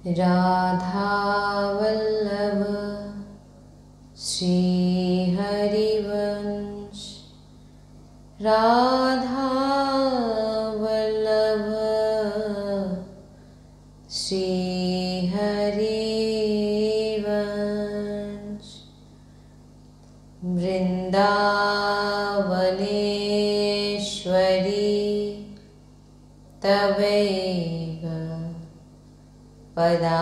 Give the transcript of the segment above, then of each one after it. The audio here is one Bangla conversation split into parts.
राधा वल्लभ श्री हरिवंश, राधा वल्लभ श्री हरिवंश। वृंदावनेश्वरी तवैव पदारे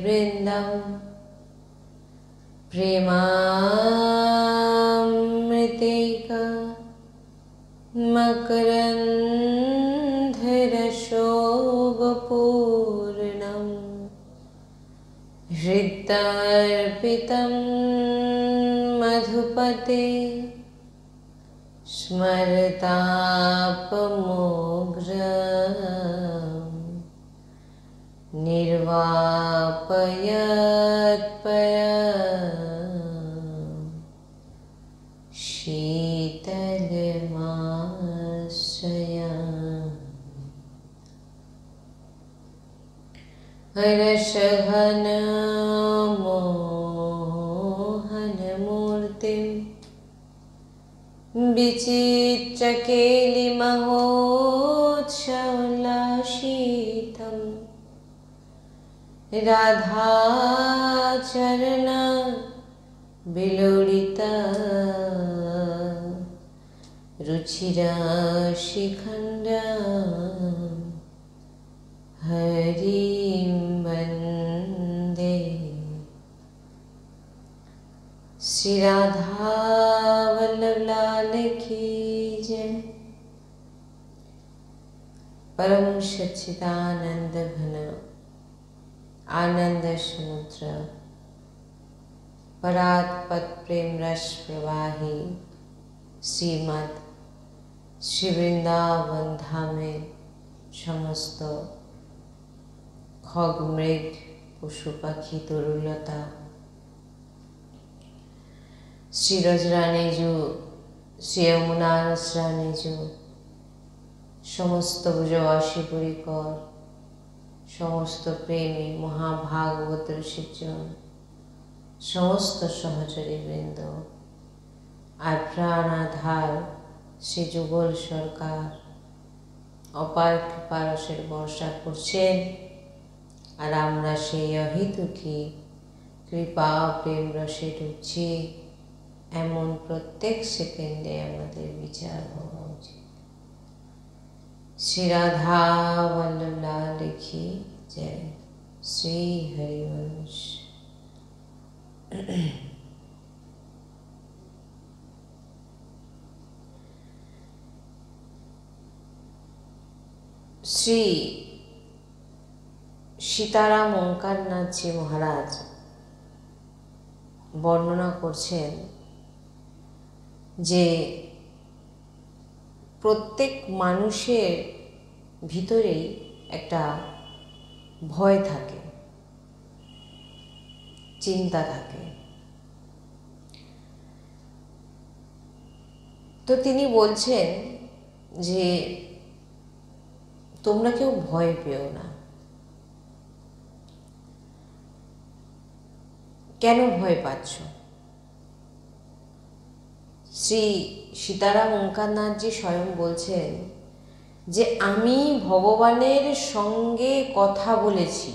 वृंदं प्रेमामृतेक मकरन्धरशोभपूर्णं हृदयर्पितं मधुपते स्मरतापमोघ्रं निर्वापयत्परं शीतलमाश्रयम्। हर्षघनमोहनमूर्तिं विचित्रकेलिमहोत्सवोल्लासितं राधाचरण विलोलिता रुचिराशिखण्डं हरिं वन्दे। श्री राधा वल्लभ लाल की जय। परम सच्चिदानंद घन आनंद समुद्र परात्पत प्रेम रस प्रवाही श्रीमद् श्री वृंदावन धामेर समस्त खग मृग पशु पाखी तरुलता श्री रजरानीजू श्री यमुनानसरानीजू समस्त ब्रजवासी परिकर समस्त प्रेमी महाभागवत ऋषिजन समस्त सहचरी वृंद আর প্রাণাধার শ্রী যুগল সরকার অপার কৃপারসের বর্ষা করছেন, আর আমরা সেই অহেতুকি কৃপা প্রেম রসে ঢুকছি, এমন প্রত্যেক সেকেন্ডে আমাদের বিচার হওয়া উচিত। শ্রী রাধা বল্লভ লাল কি জয়। শ্রী হরিবংশ। শ্রী সীতারাম ওঙ্কারনাথজি মহারাজ বর্ণনা করছেন যে প্রত্যেক মানুষের ভিতরেই একটা ভয় থাকে, চিন্তা থাকে। তো তিনি বলছেন যে তোমরা কেউ ভয় পেও না। কেন ভয় পাচ্ছ? শ্রী সীতারাম ওঙ্কারনাথজি স্বয়ং বলছেন যে আমি ভগবানের সঙ্গে কথা বলেছি।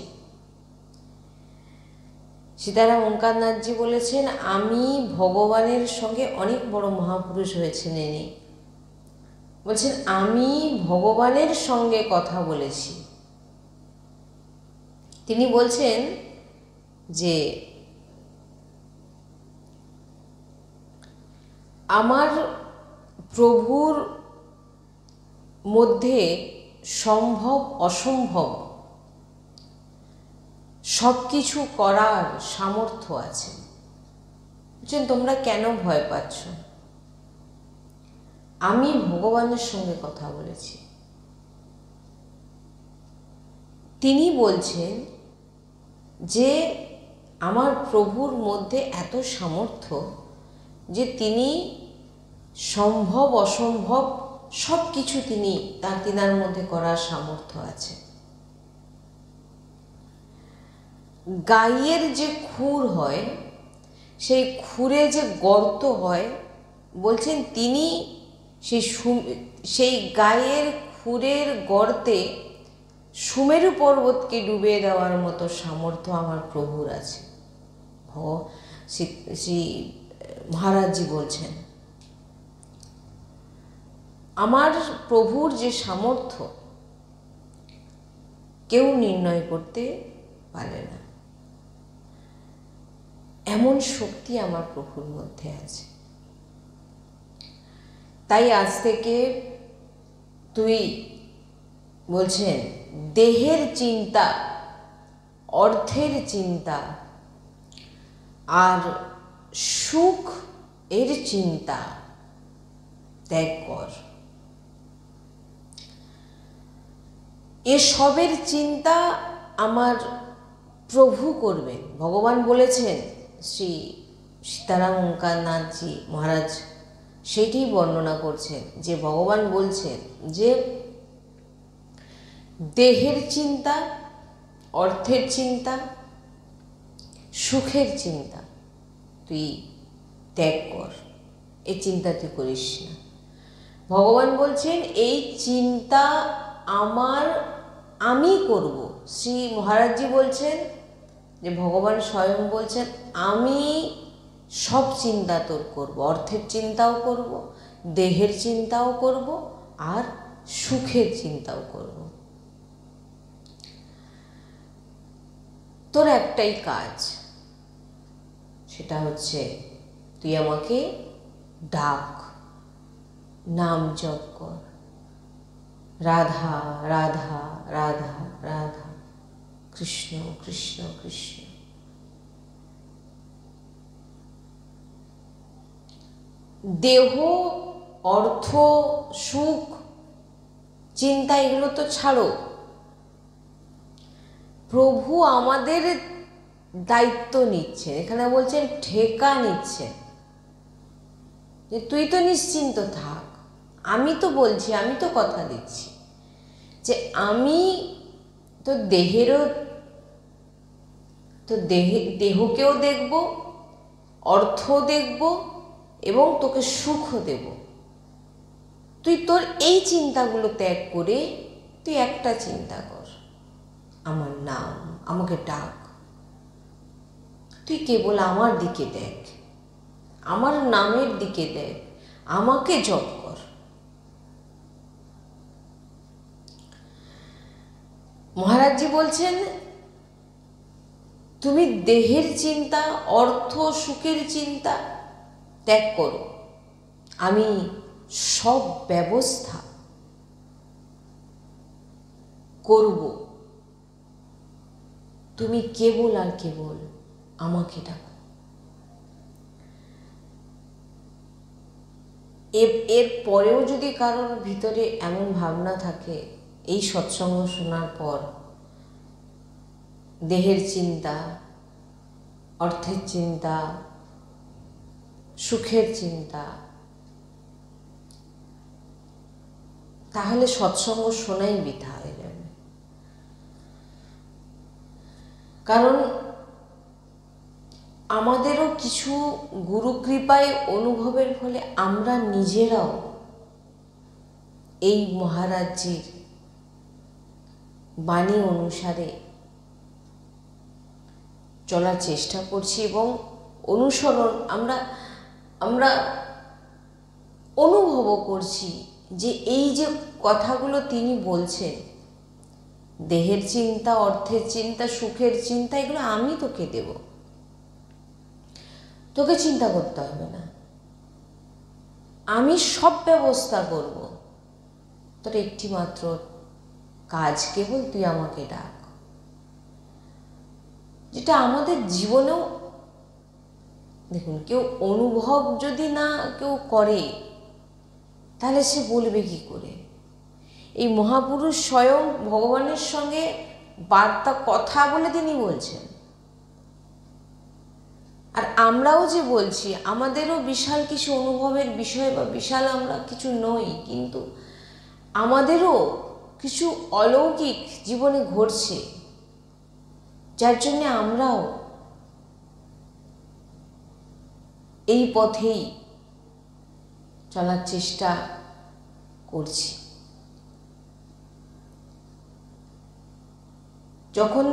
সীতারাম ওঙ্কারনাথজি বলেছেন আমি ভগবানের সঙ্গে, অনেক বড় মহাপুরুষ হয়েছেন ইনি, বলছেন আমি ভগবানের সঙ্গে কথা বলেছি। তিনি বলছেন যে আমার প্রভুর মধ্যে সম্ভব অসম্ভব সব কিছু করার সামর্থ্য আছে। বলছেন তোমরা কেন ভয় পাচ্ছ? আমি ভগবানের সঙ্গে কথা বলেছি। তিনি বলছেন যে আমার প্রভুর মধ্যে এত সামর্থ্য যে তিনি সম্ভব অসম্ভব সব কিছু তিনার মধ্যে করার সামর্থ্য আছে। গাইয়ের যে খুর হয়, সেই খুরে যে গর্ত হয়, বলছেন তিনি সেই গায়ের খুরের গর্তে সুমেরু পর্বতকে ডুবিয়ে দেওয়ার মতো সামর্থ্য আমার প্রভুর আছে। শ্রী মহারাজজি বলছেন, আমার প্রভুর যে সামর্থ্য কেউ নির্ণয় করতে পারে না, এমন শক্তি আমার প্রভুর মধ্যে আছে। তাই আজ থেকে তুই, বলছেন, দেহের চিন্তা, অর্থের চিন্তা আর সুখ এর চিন্তা ত্যাগ কর। এসবের চিন্তা আমার প্রভু করবেন। ভগবান বলেছেন, শ্রী সীতারাম ওঙ্কারনাথজি মহারাজ সেটি বর্ণনা করছেন যে ভগবান বলছেন যে দেহের চিন্তা, অর্থের চিন্তা, সুখের চিন্তা তুই ত্যাগ কর, এই চিন্তা তুই করিস না। ভগবান বলছেন এই চিন্তা আমি করব। শ্রী মহারাজজি বলছেন যে ভগবান স্বয়ং বলছেন আমি সব চিন্তা তোর করব, অর্থের চিন্তাও করব, দেহের চিন্তাও করব আর সুখের চিন্তাও করব। তোর একটাই কাজ, সেটা হচ্ছে তুই আমাকে ডাক, নাম জপ কর, রাধা রাধা রাধা রাধা, কৃষ্ণ কৃষ্ণ কৃষ্ণ। দেহ, অর্থ, সুখ, চিন্তা এগুলো তো ছাড়ো, প্রভু আমাদের দায়িত্ব নিচ্ছেন। এখানে বলছেন ঠেকা নিচ্ছেন যে তুই তো নিশ্চিন্ত থাক, আমি তো বলছি, আমি তো কথা দিচ্ছি যে আমি তো দেহকেও দেখব, অর্থ দেখব এবং তোকে সুখও দেব। তুই তোর এই চিন্তাগুলো ত্যাগ করে তুই একটা চিন্তা কর, আমার নাম, আমাকে ডাক। তুই কেবল আমার দিকে দেখ, আমার নামের দিকে দেখ, আমাকে জপ কর। মহারাজজি বলছেন তুমি দেহের চিন্তা, অর্থ, সুখের চিন্তা ত্যাগ করো, আমি সব ব্যবস্থা করব, তুমি কেবল আর কেবল আমাকে ডাকো। এর পরেও যদি কারোর ভিতরে এমন ভাবনা থাকে এই সৎসঙ্গ শোনার পর, দেহের চিন্তা, অর্থের চিন্তা, সুখের চিন্তা, তাহলে সৎসঙ্গ শোনাই বৃথা হয়ে যাবে। কারণ আমাদেরও কিছু গুরুকৃপায় অনুভবের ফলে আমরা নিজেরাও এই মহারাজজির বাণী অনুসারে চলার চেষ্টা করছি এবং অনুসরণ আমরা অনুভবও করছি যে এই যে কথাগুলো তিনি বলছেন, দেহের চিন্তা, অর্থের চিন্তা, সুখের চিন্তা, এগুলো আমি তোকে দেব, তোকে চিন্তা করতে হবে না, আমি সব ব্যবস্থা করব, তোর একটি মাত্র কাজ, কেবল তুই আমাকে ডাক। যেটা আমাদের জীবনেও দেখুন, কেউ অনুভব যদি না কেউ করে তাহলে সে বলবে কি করে? এই মহাপুরুষ স্বয়ং ভগবানের সঙ্গে বার্তা কথা বলে তিনি বলছেন আর আমরাও যে বলছি, আমাদেরও বিশাল কিছু অনুভবের বিষয় বা বিশাল আমরা কিছু নই, কিন্তু আমাদেরও কিছু অলৌকিক জীবনে ঘটছে, যার জন্যে আমরাও এই পথেই চলার চেষ্টা করছি। যখন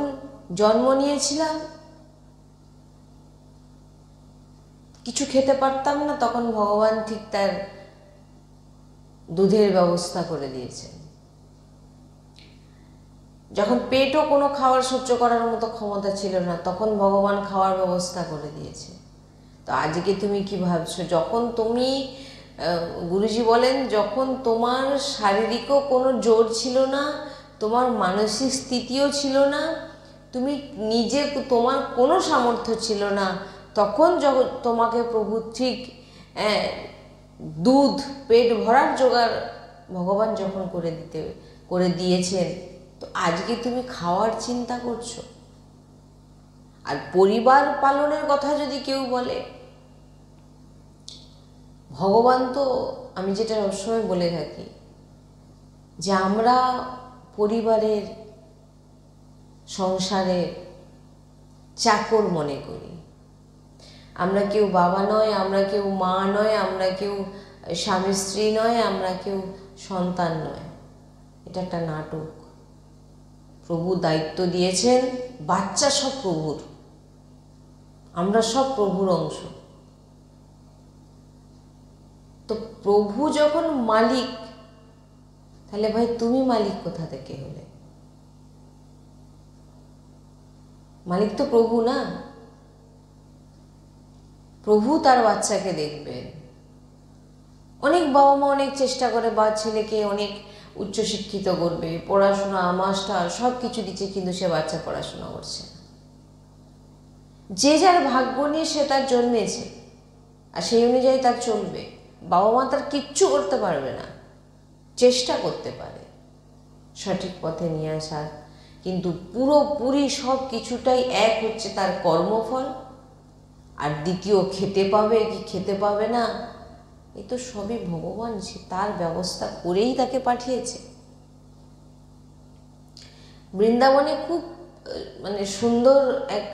জন্ম নিয়েছিলাম কিছু খেতে পারতাম না, তখন ভগবান ঠিক তার দুধের ব্যবস্থা করে দিয়েছেন। যখন পেটও কোনো খাবার সহ্য করার মতো ক্ষমতা ছিল না, তখন ভগবান খাওয়ার ব্যবস্থা করে দিয়েছে। তো আজকে তুমি কি ভাবছো? যখন তুমি, গুরুজি বলেন, যখন তোমার শারীরিকও কোনো জোর ছিল না, তোমার মানসিক স্থিতিও ছিল না, তুমি নিজে, তোমার কোনো সামর্থ্য ছিল না, তখন যখন তোমাকে প্রভু ঠিক দুধ পেট ভরার জোগাড় ভগবান যখন করে দিয়েছেন, তো আজকে তুমি খাওয়ার চিন্তা করছো। আর পরিবার পালনের কথা যদি কেউ বলে, ভগবান তো, আমি যেটা সবসময় বলে থাকি, যে আমরা পরিবারের, সংসারের চাকর মনে করি। আমরা কেউ বাবা নয়, আমরা কেউ মা নয়, আমরা কেউ স্বামী স্ত্রী নয়, আমরা কেউ সন্তান নয়। এটা একটা নাটক। প্রভু দায়িত্ব দিয়েছেন, বাচ্চা সব প্রভুর, আমরা সব প্রভুর অংশ। তো প্রভু যখন মালিক, তাহলে ভাই তুমি মালিক কোথা থেকে হলে? মালিক তো প্রভু না। প্রভু তার বাচ্চাকে দেখবেন। অনেক বাবা মা অনেক চেষ্টা করে বা ছেলেকে অনেক উচ্চশিক্ষিত করবে, পড়াশোনা মাস্টার সব কিছু দিচ্ছে, কিন্তু সে বাচ্চা পড়াশোনা করছে না। যে যার ভাগ্য নিয়ে সে তার জন্মেছে, আর সেই অনুযায়ী তার চলবে। বাবা মা তার কিচ্ছু করতে পারবে না, চেষ্টা করতে পারে সঠিক পথে নিয়ে আসার, কিন্তু পুরোপুরি সব কিছুটাই এক হচ্ছে তার কর্মফল। আর দ্বিতীয়, খেতে পাবে কি খেতে পাবে না, এ তো সবই ভগবান, সে তার ব্যবস্থা করেই তাকে পাঠিয়েছে। বৃন্দাবনে খুব সুন্দর এক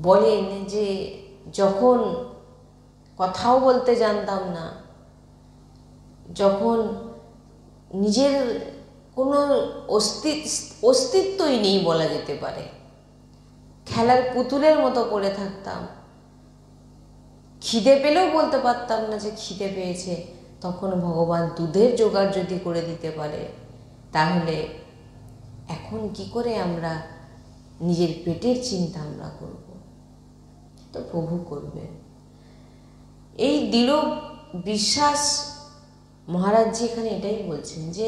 বলেন যে, যখন কথাও বলতে জানতাম না, যখন নিজের কোনো অস্তিত্বই নেই বলা যেতে পারে, খেলার পুতুলের মতো পড়ে থাকতাম, খিদে পেলেও বলতে পারতাম না যে খিদে পেয়েছে, তখন ভগবান দুধের জোগাড় যদি করে দিতে পারে, তাহলে এখন কি করে আমরা নিজের পেটের চিন্তা আমরা করব? তো প্রভু করবেন। এই দৃঢ় বিশ্বাস মহারাজজি এখানে এটাই বলছেন, যে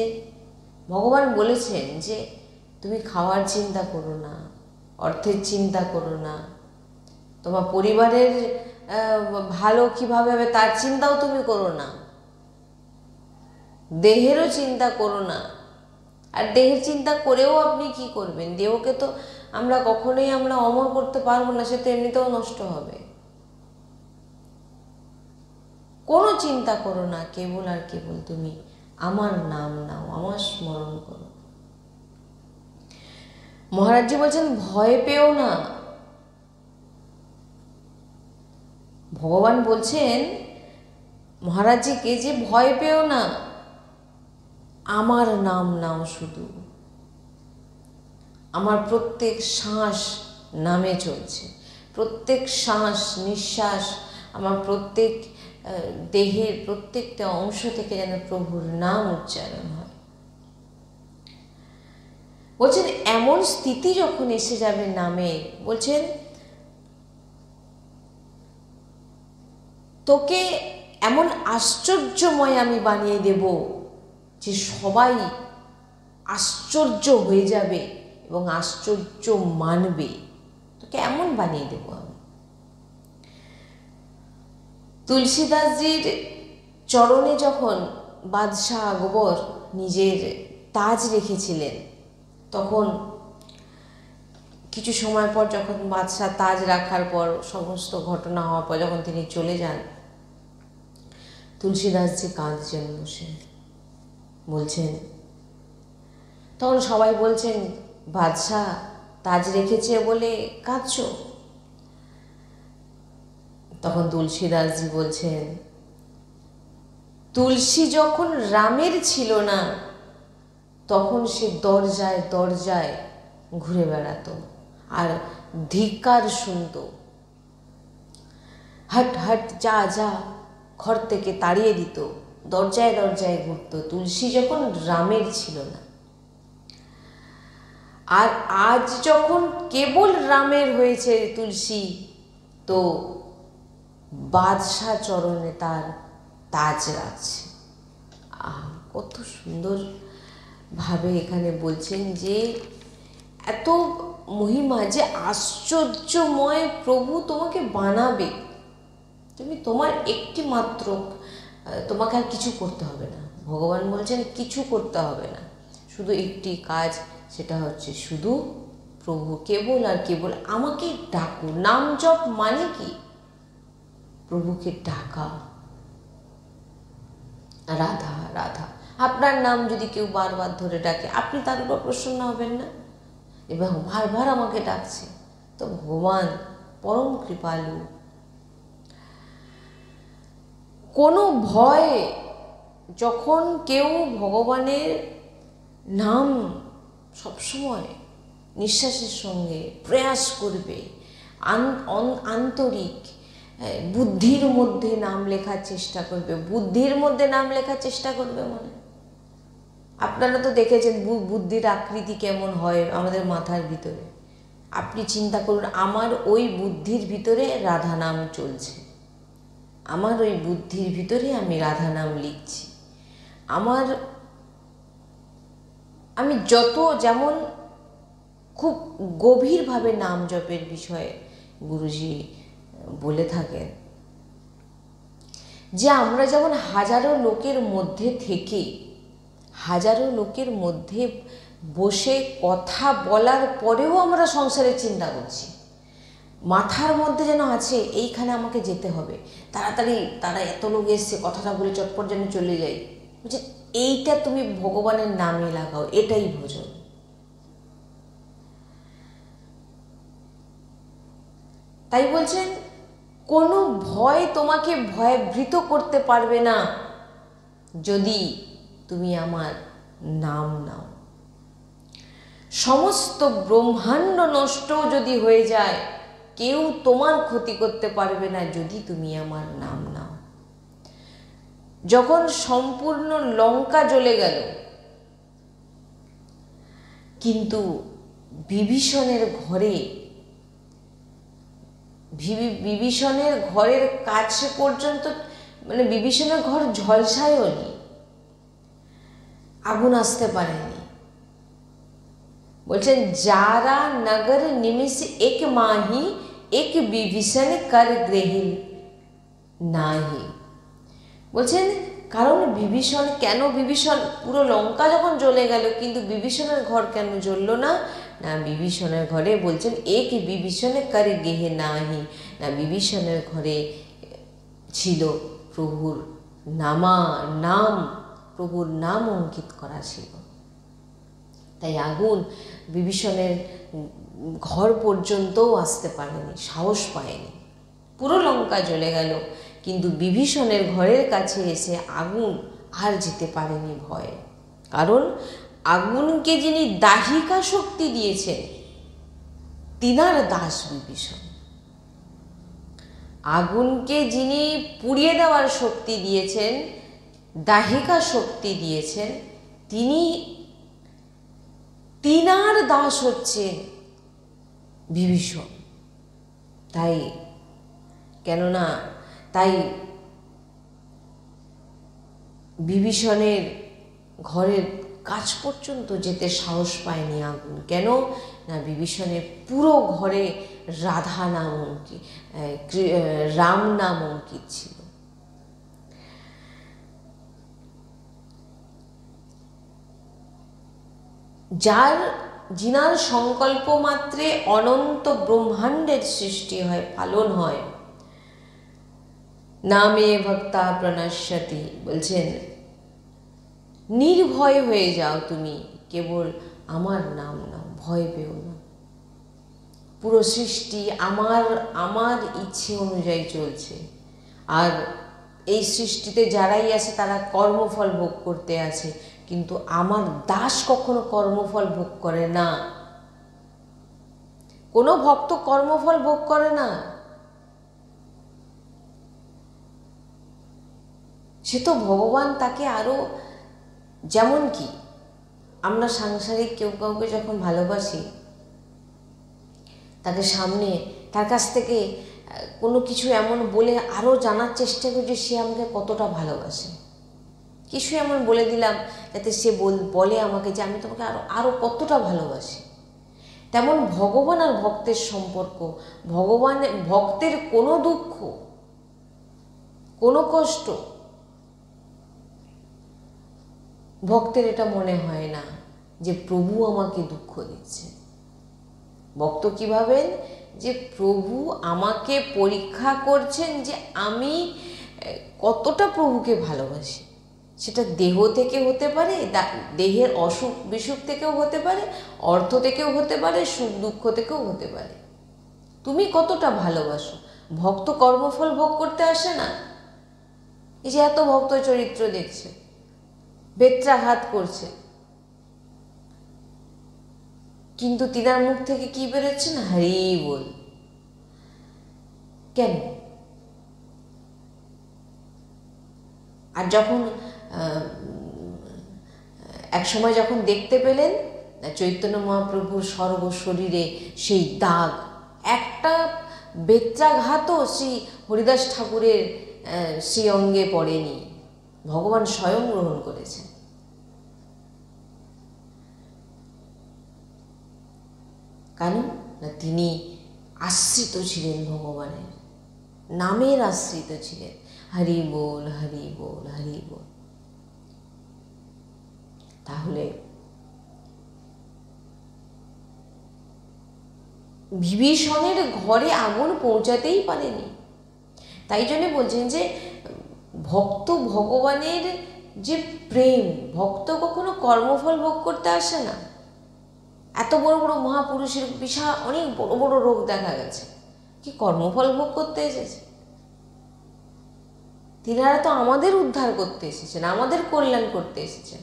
ভগবান বলেছেন যে তুমি খাওয়ার চিন্তা করো না, অর্থের চিন্তা করো না, তোমার পরিবারের ভালো কিভাবে হবে তার চিন্তাও তুমি করো না, দেহেরও চিন্তা করো না। আর দেহের চিন্তা করেও আপনি কি করবেন? দেহকে তো আমরা কখনোই অমর করতে পারবো না, সে তো এমনিতেও নষ্ট হবে। কোনো চিন্তা করো না, কেবল আর কেবল তুমি আমার নাম নাও, আমার স্মরণ করো। মহারাজজি বলছেন ভয় পেও না। ভগবান বলছেন মহারাজজিকে যে ভয় পেও না, আমার নাম নাও শুধু। আমার প্রত্যেক শ্বাস নামে চলছে, প্রত্যেক শ্বাস নিঃশ্বাস, আমার প্রত্যেক দেহের প্রত্যেকটা অংশ থেকে যেন প্রভুর নাম উচ্চারণ হয়। বলছেন এমন স্থিতি যখন এসে যাবে নামে, বলছেন তোকে এমন আশ্চর্যময় আমি বানিয়ে দেব যে সবাই আশ্চর্য হয়ে যাবে এবং আশ্চর্য মানবে। তোকে এমন বানিয়ে দেব আমি। তুলসীদাসজির চরণে যখন বাদশাহ আকবর নিজের তাজ রেখেছিলেন, তখন কিছু সময় পর যখন বাদশাহ তাজ রাখার পর সমস্ত ঘটনা হওয়ার পর যখন তিনি চলে যান, তুলসীদাসজি কাঁদছেন বসে, বলছেন, তখন সবাই বলছেন বাদশাহ তাজ রেখেছে বলে কাঁদছো? তখন তুলসীদাসজি বলছেন, তুলসী যখন রামের ছিল না তখন সে দরজায় দরজায় ঘুরে বেড়াতো আর ধিক্কার শুনত, হট হট যা যা ঘর থেকে তাড়িয়ে দিত, দরজায় দরজায় ঘুরত, তুলসী যখন রামের ছিল না। আর আজ যখন কেবল রামের হয়েছে তুলসী, তো বাদশাহ চরণে তার তাজ রাখছে। কত সুন্দর ভাবে এখানে বলছেন যে এত মহিমা, যে আশ্চর্যময় প্রভু তোমাকে বানাবে, তুমি তোমার একটি মাত্র, তোমাকে আর কিছু করতে হবে না। ভগবান বলছেন কিছু করতে হবে না, শুধু একটি কাজ, সেটা হচ্ছে শুধু প্রভু কেবল আর কেবল আমাকে ডাকো। নাম জপ মানে কি? প্রভুকে ডাকা। রাধা রাধা, আপনার নাম যদি কেউ বারবার ধরে ডাকে, আপনি তার উপর প্রসন্ন হবেন না? এবং বারবার আমাকে ডাকছে, তো ভগবান পরম কৃপালু। কোনো ভয়, যখন কেউ ভগবানের নাম সবসময় নিঃশ্বাসের সঙ্গে প্রয়াস করবে, আন্তরিক বুদ্ধির মধ্যে নাম লেখার চেষ্টা করবে, বুদ্ধির মধ্যে নাম লেখার চেষ্টা করবে, মানে আপনারা তো দেখেছেন বুদ্ধির আকৃতি কেমন হয় আমাদের মাথার ভিতরে। আপনি চিন্তা করুন, আমার ওই বুদ্ধির ভিতরে রাধা নাম চলছে, আমার ওই বুদ্ধির ভিতরে আমি রাধা নাম লিখছি। আমি যত যেমন খুব গভীরভাবে নাম জপের বিষয়ে গুরুজি বলে থাকেন, যে আমরা যেমন হাজারো লোকের মধ্যে থেকে, হাজারো লোকের মধ্যে বসে কথা বলার পরেও আমরা সংসারের চিন্তা করছি, মাথার মধ্যে যেন আছে এইখানে আমাকে যেতে হবে, তাড়াতাড়ি তারা এত লোক এসছে, কথাটা বলে চটপট যেন চলে যাই, বলছে এইটা তুমি ভগবানের নামে লাগাও, এটাই ভোজন। তাই বলছেন কোনো ভয় তোমাকে ভয়ভীত করতে পারবে না যদি তুমি আমার নাম নাও। সমস্ত ব্রহ্মাণ্ড নষ্ট যদি হয়ে যায়, কেউ তোমার ক্ষতি করতে পারবে না যদি তুমি আমার নাম নাও। যখন সম্পূর্ণ লঙ্কা জ্বলে গেল, কিন্তু বিভীষণের ঘরের কাছে পর্যন্ত, মানে বিভীষণের ঘর ঝলসায়ও নি, আগুন আসতে পারেনি। বলছেন যারা নগর নিমিষ এক মাহি, এক বিভীষণ কর গ্রহিল নাহি। বলছেন কারণ বিভীষণ, কেন বিভীষণ, পুরো লঙ্কা যখন জ্বলে গেল কিন্তু বিভীষণের ঘর কেন জ্বলল না? না বিভীষণের ঘরে, বলছেন এক বিভীষণ কর গেহে নাহি, না বিভীষণের ঘরে ছিল প্রভুর নাম, প্রভুর নাম অঙ্কিত করা ছিল। তাই আগুন বিভীষণের ঘর পর্যন্তও আসতে পারেনি, সাহস পায়নি। পুরো লঙ্কা জ্বলে গেল কিন্তু বিভীষণের ঘরের কাছে এসে আগুন আর যেতে পারেনি ভয়ে। কারণ আগুনকে যিনি দাহিকা শক্তি দিয়েছেন, তিনার দাস বিভীষণ। আগুনকে যিনি পুড়িয়ে দেওয়ার শক্তি দিয়েছেন, দাহিকা শক্তি দিয়েছেন, তিনার দাস হচ্ছে বিভীষণ। তাই বিভীষণের ঘরের কাছ পর্যন্ত যেতে সাহস পায়নি আগুন। কেন না বিভীষণের পুরো ঘরে রাধা নাম অঙ্কিত, রাম নাম অঙ্কিত ছিল। যার যিনার সংকল্প মাত্রে অনন্ত ব্রহ্মাণ্ডের সৃষ্টি হয়, পালন হয়। নামে ভক্তা প্রণশ্যতি, বলছেন নির্ভয় হয়ে যাও তুমি, কেবল আমার নাম নাও, ভয় পেও না। পুরো সৃষ্টি আমার ইচ্ছে অনুযায়ী চলছে, আর এই সৃষ্টিতে যারাই আছে তারা কর্মফল ভোগ করতে আছে, কিন্তু আমার দাস কখনো কর্মফল ভোগ করে না। কোনো ভক্ত কর্মফল ভোগ করে না, সে তো ভগবান তাকে আরো, যেমন কি আমরা সাংসারিক কেউ কাউকে যখন ভালোবাসি, তাকে সামনে তার কাছ থেকে কোনো কিছু এমন বলে আরও জানার চেষ্টা করি যে সে আমাকে কতটা ভালোবাসে। কিছু এমন বলে দিলাম যাতে সে বলে আমাকে যে আমি তোমাকে আরও কতটা ভালোবাসি। তেমন ভগবান আর ভক্তের সম্পর্ক, ভক্তের কোনো দুঃখ, কোনো কষ্ট ভক্তের এটা মনে হয় না যে প্রভু আমাকে দুঃখ দিচ্ছে। ভক্ত কি ভাবেন যে প্রভু আমাকে পরীক্ষা করছেন যে আমি কতটা প্রভুকে ভালোবাসি। সেটা দেহ থেকে হতে পারে, দেহের অসুখ বিসুখ থেকেও হতে পারে, অর্থ থেকেও হতে পারে, সুখ দুঃখ থেকেও হতে পারে। তুমি কতটা ভালোবাসো। ভক্ত কর্মফল ভোগ করতে আসে না। এই যে এত ভক্ত চরিত্র দেখছে, বেত্রাঘাত করছে, কিন্তু তিনার মুখ থেকে কি বেরোচ্ছে না, হরি বল। কেন? আর যখন এক সময় যখন দেখতে পেলেন চৈতন্য মহাপ্রভুর সর্ব শরীরে সেই দাগ, একটা বেত্রাঘাতও শ্রী হরিদাস ঠাকুরের শ্রী অঙ্গে পড়েনি, ভগবান স্বয়ং গ্রহণ করেছেন। কেন না, তিনি আশ্রিত ছিলেন ভগবানের, নামের আশ্রিত ছিলেন। হরি বল, হরি বল, হরি বল। তাহলে বিভীষণের ঘরে আগুন পৌঁছাতেই পারেনি। তাই জন্য বলছেন যে ভক্ত ভগবানের যে প্রেম, ভক্ত কখনো কর্মফল ভোগ করতে আসে না। এত বড় বড় মহাপুরুষের বিশাল অনেক বড় বড় রোগ দেখা গেছে, কি কর্মফল ভোগ করতে এসেছে? তিনারা তো আমাদের উদ্ধার করতে এসেছেন, আমাদের কল্যাণ করতে এসেছেন,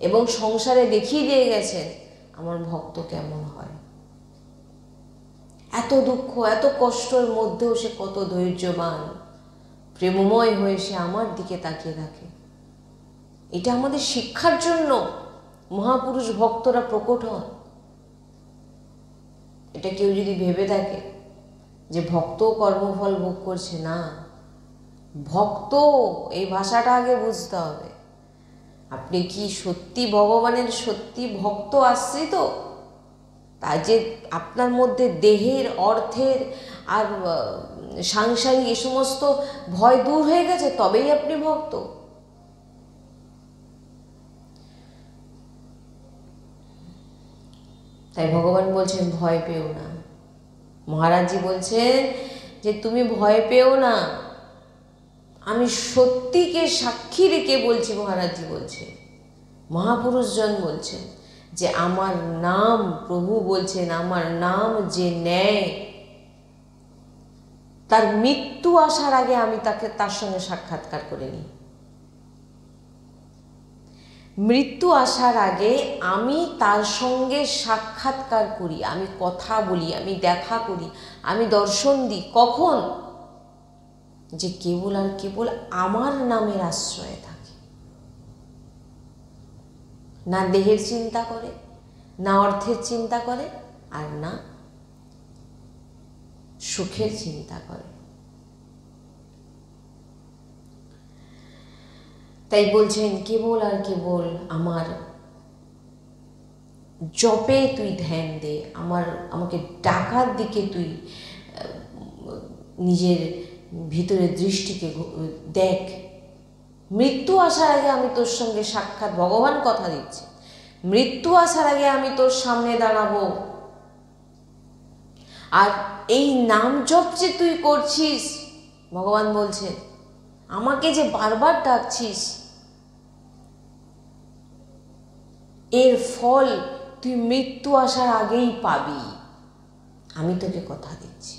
এবং সংসারে দেখিয়ে দিয়ে গেছেন আমার ভক্ত কেমন হয়। এত দুঃখ এত কষ্টের মধ্যেও সে কত ধৈর্যবান, প্রেমময় হয়ে সে আমার দিকে তাকিয়ে থাকে। এটা আমাদের শিক্ষার জন্য মহাপুরুষ ভক্তরা প্রকট হন। এটা কেউ যদি ভেবে থাকে যে ভক্ত কর্মফল ভোগ করছে, না, ভক্ত এই ভাষাটা আগে বুঝতে হবে। আপনি কি সত্যি ভগবানের সত্যি ভক্ত আশ্রিত? তা যে আপনার মধ্যে দেহের, অর্থের আর সাংসারিক এ সমস্ত ভয় দূর হয়ে গেছে, তবেই আপনি ভক্ত। তাই ভগবান বলছেন ভয় পেও না। মহারাজজি বলছেন যে তুমি ভয় পেও না, আমি সত্যিকে সাক্ষী রেখে বলছি। মহারাজজি বলছে, মহাপুরুষজন বলছেন যে আমার নাম, প্রভু বলছেন আমার নাম যে নেয় তার মৃত্যু আসার আগে আমি তার সঙ্গে সাক্ষাৎকার করে নিই। মৃত্যু আসার আগে আমি তার সঙ্গে সাক্ষাৎকার করি, আমি কথা বলি, আমি দেখা করি, আমি দর্শন দিই। কখন? যে কেবল আর কেবল আমার নামের আশ্রয়ে থাকে, না দেহের চিন্তা করে, না অর্থের চিন্তা করে, আর না সুখের চিন্তা করে। তাই বলছেন কেবল আর কেবল আমার জপে তুই ধ্যান দে, আমাকে ডাকার দিকে তুই নিজের ভিতরের দৃষ্টিকে দেখ। মৃত্যু আসার আগে আমি তোর সঙ্গে সাক্ষাৎ, ভগবান কথা দিচ্ছে, মৃত্যু আসার আগে আমি তোর সামনে দাঁড়াবো। আর এই নাম জপ যে তুই করছিস, ভগবান বলছেন আমাকে যে বারবার ডাকছিস, এর ফল তুই মৃত্যু আসার আগেই পাবি। আমি তোকে কথা দিচ্ছি,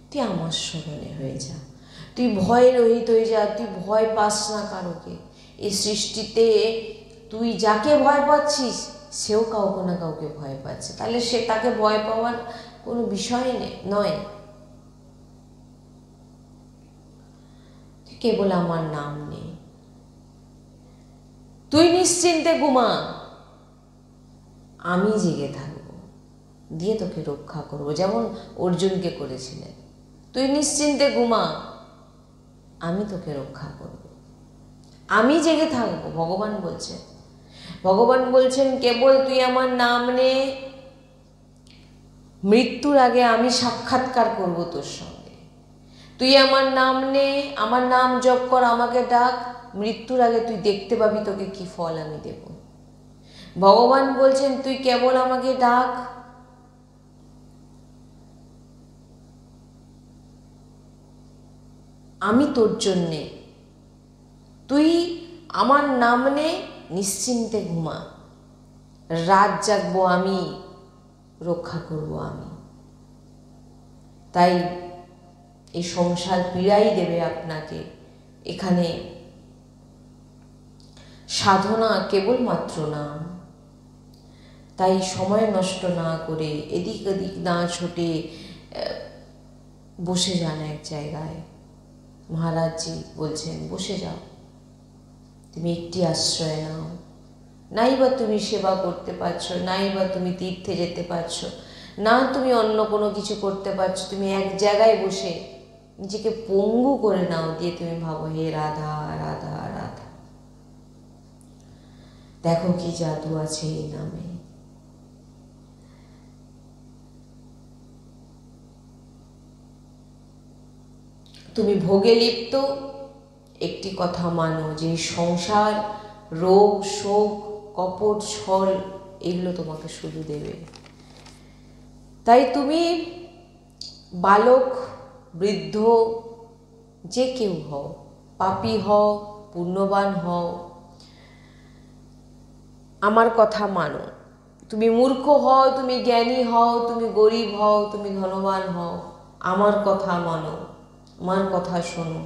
তুই আমার স্মরণে হয়ে যা, তুই ভয়ে রহিত হয়ে যা, তুই ভয় পাস না কারোকে। এই সৃষ্টিতে তুই যাকে ভয় পাচ্ছিস সেও কাউকে না কাউকে ভয় পাচ্ছে, তাহলে সে তাকে ভয় পাওয়ার কোনো বিষয় নয়। তুই কেবল আমার নাম নে, তুই নিশ্চিন্তে ঘুমা, আমি জেগে থাকবো, দিয়ে তোকে রক্ষা করবো, যেমন অর্জুনকে করেছিলেন। তুই নিশ্চিন্তে ঘুমা, আমি তোকে রক্ষা করব, আমি জেগে থাকবো। ভগবান বলছেন, ভগবান বলছেন কেবল তুই আমার নাম নে, মৃত্যুর আগে আমি সাক্ষাৎকার করব তোর সঙ্গে। তুই আমার নাম নে, আমার নাম জপ কর, আমাকে ডাক, মৃত্যুর আগে তুই দেখতে পাবি তোকে কি ফল আমি দেব। ভগবান বলছেন তুই কেবল আমাকে ডাক, আমি তোর জন্যে, তুই আমার নাম নে, নিশ্চিন্তে ঘুমা, রাত জাগবো আমি, রক্ষা করব আমি। তাই এই সংসার পীড়াই দেবে আপনাকে। এখানে সাধনা কেবলমাত্র নাম। তাই সময় নষ্ট না করে, এদিক ওদিক না ছুটে বসে যান এক জায়গায়। মহারাজজি বলছেন বসে যাও, তুমি একটি আশ্রয় নাও। নাই বা তুমি সেবা করতে পারছো, নাই বা তুমি তীর্থে যেতে পারছো, না তুমি অন্য কোনো কিছু করতে পারছো, তুমি এক জায়গায় বসে নিজেকে পঙ্গু করে নাও, দিয়ে তুমি ভাবো হে রাধা রাধা রাধা। দেখো কি জাদু আছে এই নামে। তুমি ভোগে লিপ্ত, একটি কথা মানো যে সংসার, রোগ শোক, কপট ছল এগুলো তোমাকে শুধু দেবে। তাই তুমি বালক বৃদ্ধ যে কেউ হও, পাপী হও পুণ্যবান হও, আমার কথা মানো। তুমি মূর্খ হও, তুমি জ্ঞানী হও, তুমি গরিব হও, তুমি ধনবান হও, আমার কথা মানো, আমার কথা শোনো,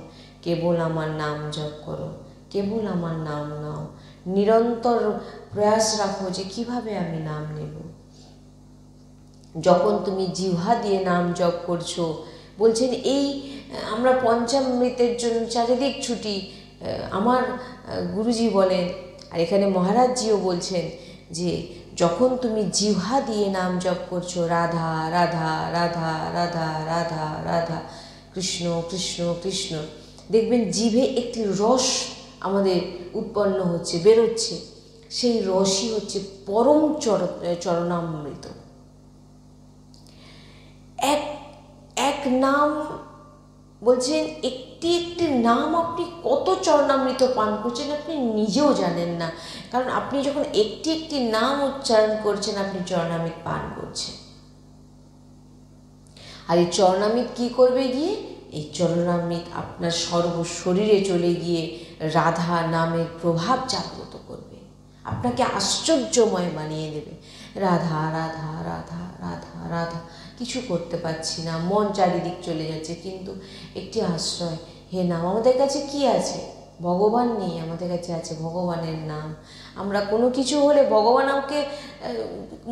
কেবল আমার নাম জপ করো, কেবল আমার নাম নাও, নিরন্তর প্রয়াস রাখো যে কিভাবে আমি নাম নেব। যখন তুমি জিহ্বা দিয়ে নাম জপ করছো, বলছেন এই আমরা পঞ্চামৃতের জন্য চারিদিক ছুটি, আমার গুরুজি বলেন, আর এখানে মহারাজজিও বলছেন যে যখন তুমি জিহ্বা দিয়ে নাম জপ করছো রাধা রাধা রাধা রাধা রাধা রাধা, কৃষ্ণ কৃষ্ণ কৃষ্ণ, দেখবেন জিভে একটি রস আমাদের উৎপন্ন হচ্ছে, বেরোচ্ছে, সেই রসই হচ্ছে পরম চরণামৃত। এক নাম বলছেন, একটি একটি নাম আপনি কত চরণামৃত পান করছেন আপনি নিজেও জানেন না, কারণ আপনি যখন একটি একটি নাম উচ্চারণ করছেন আপনি চরণামৃত পান করছেন। আর এই চরণামৃত কী করবে গিয়ে? এই চরণামৃত আপনার সর্বশরীরে চলে গিয়ে রাধা নামের প্রভাব জাগ্রত করবে, আপনাকে আশ্চর্যময় বানিয়ে দেবে। রাধা রাধা রাধা রাধা রাধা, কিছু করতে পারছি না, মন চারিদিক চলে যাচ্ছে, কিন্তু একটি আশ্রয়, হে নাম। আমাদের কাছে কি আছে? ভগবান নেই, আমাদের কাছে আছে ভগবানের নাম। আমরা কোনো কিছু হলে ভগবান আমাকে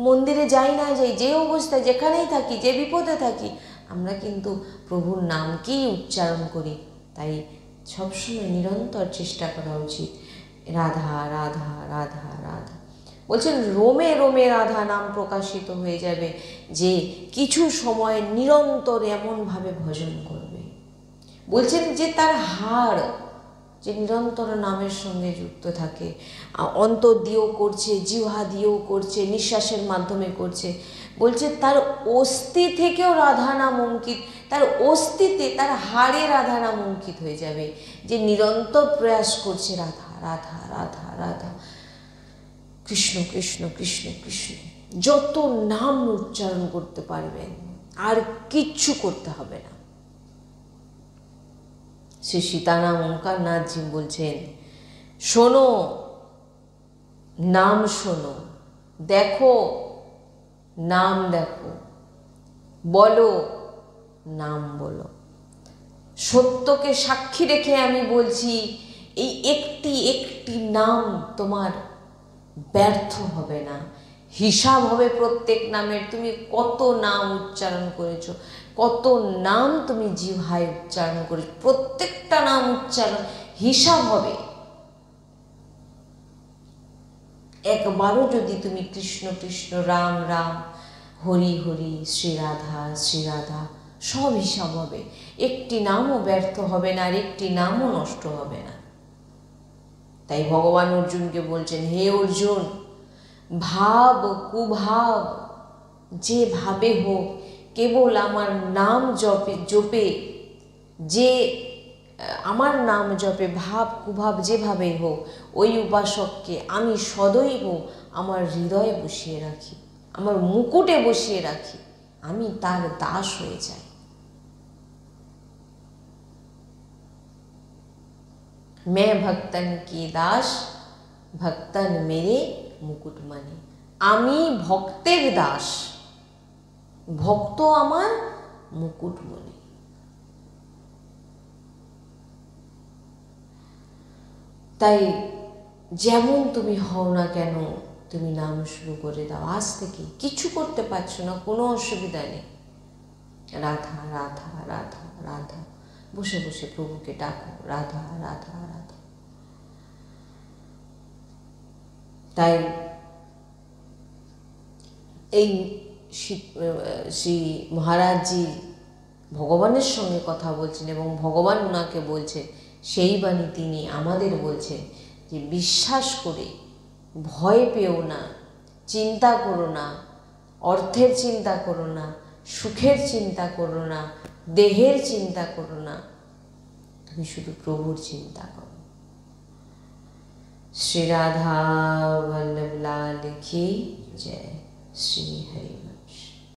মন্দিরে যাই না যাই, যে অবস্থায় যেখানেই থাকি, যে বিপদে থাকি, আমরা কিন্তু প্রভুর নামকেই উচ্চারণ করি। তাই সবসময় নিরন্তর চেষ্টা করা উচিত রাধা রাধা রাধা রাধা। বলছেন রোমে রোমে রাধা নাম প্রকাশিত হয়ে যাবে যে কিছু সময় নিরন্তর এমনভাবে ভজন করবে। বলছেন যে তার হাড় যে নিরন্তর নামের সঙ্গে যুক্ত থাকে, অন্তর দিয়েও করছে, জিহ্বা দিয়েও করছে, নিঃশ্বাসের মাধ্যমে করছে, বলছে তার অস্থি থেকেও রাধা নাম অঙ্কিত, তার অস্থিতে তার হাড়ে রাধা নাম অঙ্কিত হয়ে যাবে, যে নিরন্তর প্রয়াস করছে রাধা রাধা রাধা রাধা, কৃষ্ণ কৃষ্ণ কৃষ্ণ কৃষ্ণ, যত নাম উচ্চারণ করতে পারবেন, আর কিচ্ছু করতে হবে না। শ্রী সীতারাম ওঙ্কারনাথজি বলছেন, শোনো, নাম শোনো, দেখো, নাম দেখো, বলো, নাম বলো। সত্যকে সাক্ষী রেখে আমি বলছি, এই একটি একটি নাম তোমার ব্যর্থ হবে না। হিসাব হবে প্রত্যেক নামের, তুমি কত নাম উচ্চারণ করেছো, কত নাম তুমি জিহ্বায় উচ্চারণ করেছো, প্রত্যেকটা নাম উচ্চারণ হিসাব হবে। একবারও যদি তুমি কৃষ্ণ কৃষ্ণ, রাম রাম, হরি হরি, শ্রীরাধা শ্রীরাধা, সব হিসাব হবে। একটি নামও ব্যর্থ হবে না, আর একটি নামও নষ্ট হবে না। তাই ভগবান অর্জুনকে বলছেন, হে অর্জুন, ভাব কুভাব যে ভাবে হোক, কেবল আমার নাম জপে যে আমার নাম জপে, ভাব কুভাব যেভাবে হোক, ওই উপাসককে আমি সদৈব আমার হৃদয়ে বসিয়ে রাখি, আমার মুকুটে বসিয়ে রাখি, আমি তার দাস হয়ে যাই। मैं भक्तन की दास, भक्तन मेरे মুকুটমণি। আমি ভক্তের দাস, ভক্ত আমার মুকুটমণি। তাই যেমন তুমি হও না কেন, তুমি নাম শুরু করে দাও। আজ থেকে কিছু করতে পারছো না, কোনো অসুবিধা নেই। রাধা রাধা রাধা রাধা, বসে বসে প্রভুকে ডাকো, রাধা রাধা রাধা। তাই এই শ্রী মহারাজজি ভগবানের সঙ্গে কথা বলছেন এবং ভগবান ওনাকে বলছেন, সেই বাণী তিনি আমাদের বলছেন যে বিশ্বাস করে, ভয় পেও না, চিন্তা করো না, অর্থের চিন্তা করো না, সুখের চিন্তা করো না, দেহের চিন্তা করো না, তুমি শুধু প্রভুর চিন্তা করো। श्री राधा वल्लभ लाल की जय। श्री हरि।